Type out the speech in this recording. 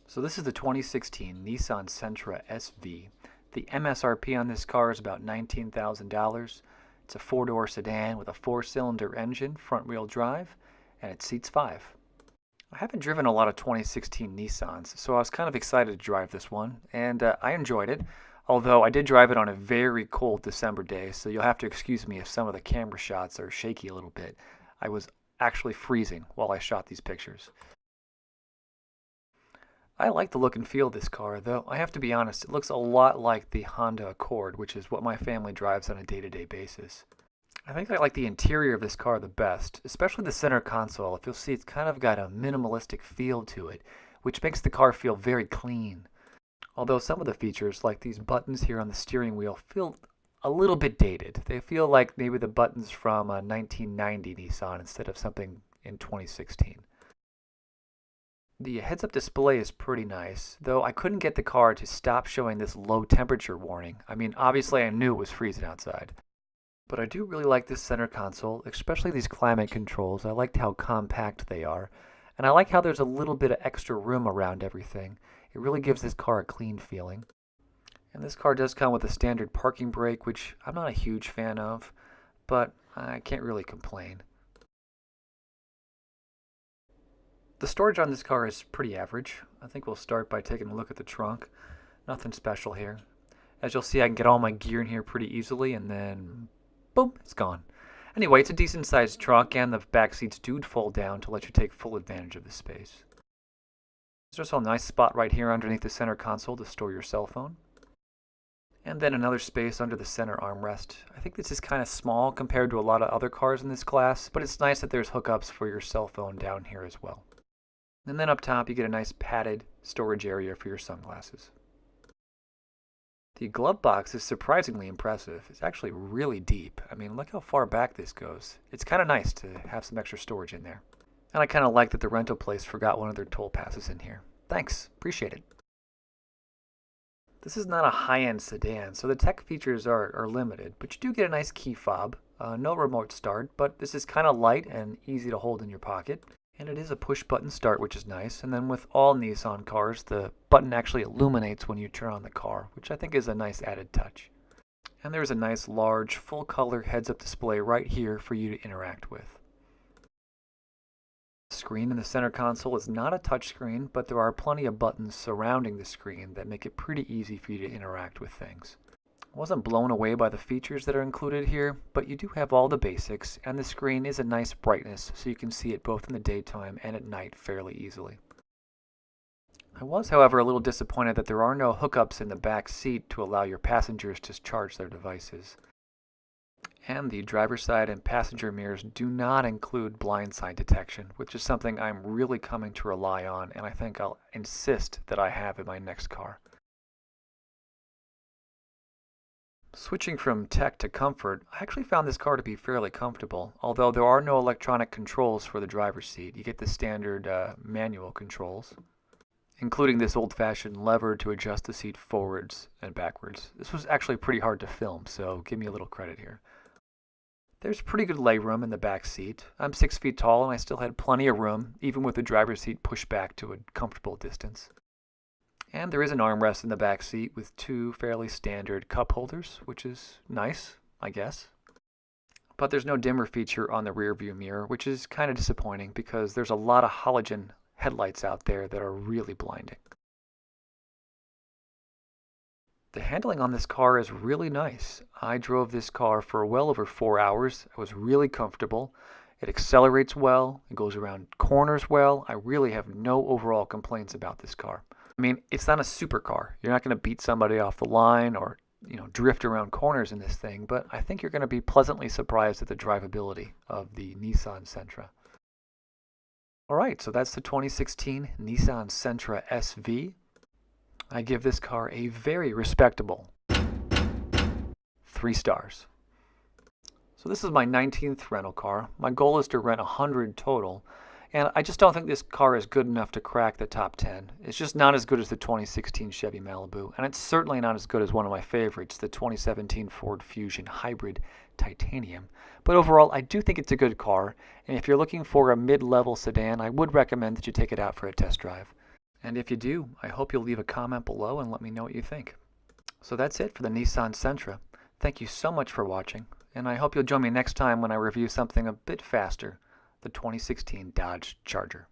So this is the 2016 Nissan Sentra SV. The MSRP on this car is about $19,000. It's a four-door sedan with a four-cylinder engine, front-wheel drive, and it seats 5. I haven't driven a lot of 2016 Nissans, so I was kind of excited to drive this one, and I enjoyed it. Although I did drive it on a very cold December day, so you'll have to excuse me if some of the camera shots are shaky a little bit. I was actually freezing while I shot these pictures. I like the look and feel of this car, though I have to be honest, it looks a lot like the Honda Accord, which is what my family drives on a day-to-day basis. I think I like the interior of this car the best, especially the center console. If you'll see, it's kind of got a minimalistic feel to it, which makes the car feel very clean. Although some of the features, like these buttons here on the steering wheel, feel a little bit dated. They feel like maybe the buttons from a 1990 Nissan instead of something in 2016. The heads-up display is pretty nice, though I couldn't get the car to stop showing this low temperature warning. I mean, obviously I knew it was freezing outside. But I do really like this center console, especially these climate controls. I liked how compact they are, and I like how there's a little bit of extra room around everything. It really gives this car a clean feeling. And this car does come with a standard parking brake, which I'm not a huge fan of, but I can't really complain. The storage on this car is pretty average. I think we'll start by taking a look at the trunk. Nothing special here. As you'll see, I can get all my gear in here pretty easily, and then boom, it's gone. Anyway, it's a decent sized trunk, and the back seats do fold down to let you take full advantage of the space. There's also a nice spot right here underneath the center console to store your cell phone. And then another space under the center armrest. I think this is kind of small compared to a lot of other cars in this class, but it's nice that there's hookups for your cell phone down here as well. And then up top you get a nice padded storage area for your sunglasses. The glove box is surprisingly impressive. It's actually really deep. I mean, look how far back this goes. It's kind of nice to have some extra storage in there. And I kind of like that the rental place forgot one of their toll passes in here. Thanks, appreciate it. This is not a high-end sedan, so the tech features are limited, but you do get a nice key fob. No remote start, but this is kind of light and easy to hold in your pocket. And it is a push-button start, which is nice. And then with all Nissan cars, the button actually illuminates when you turn on the car, which I think is a nice added touch. And there's a nice, large, full-color heads-up display right here for you to interact with. The screen in the center console is not a touchscreen, but there are plenty of buttons surrounding the screen that make it pretty easy for you to interact with things. I wasn't blown away by the features that are included here, but you do have all the basics, and the screen is a nice brightness, so you can see it both in the daytime and at night fairly easily. I was, however, a little disappointed that there are no hookups in the back seat to allow your passengers to charge their devices. And the driver's side and passenger mirrors do not include blindside detection, which is something I'm really coming to rely on, and I think I'll insist that I have in my next car. Switching from tech to comfort, I actually found this car to be fairly comfortable, although there are no electronic controls for the driver's seat. You get the standard manual controls, including this old-fashioned lever to adjust the seat forwards and backwards. This was actually pretty hard to film, so give me a little credit here. There's pretty good legroom in the back seat. I'm 6 feet tall and I still had plenty of room, even with the driver's seat pushed back to a comfortable distance. And there is an armrest in the back seat with 2 fairly standard cup holders, which is nice, I guess. But there's no dimmer feature on the rear view mirror, which is kind of disappointing because there's a lot of halogen headlights out there that are really blinding. The handling on this car is really nice. I drove this car for well over 4 hours. I was really comfortable. It accelerates well. It goes around corners well. I really have no overall complaints about this car. I mean, it's not a supercar. You're not going to beat somebody off the line or, drift around corners in this thing, but I think you're going to be pleasantly surprised at the drivability of the Nissan Sentra. Alright, so that's the 2016 Nissan Sentra SV. I give this car a very respectable 3 stars. So this is my 19th rental car. My goal is to rent 100 total. And I just don't think this car is good enough to crack the top 10. It's just not as good as the 2016 Chevy Malibu, and it's certainly not as good as one of my favorites, the 2017 Ford Fusion Hybrid Titanium. But overall, I do think it's a good car, and if you're looking for a mid-level sedan, I would recommend that you take it out for a test drive. And if you do, I hope you'll leave a comment below and let me know what you think. So that's it for the Nissan Sentra. Thank you so much for watching, and I hope you'll join me next time when I review something a bit faster, the 2016 Dodge Charger.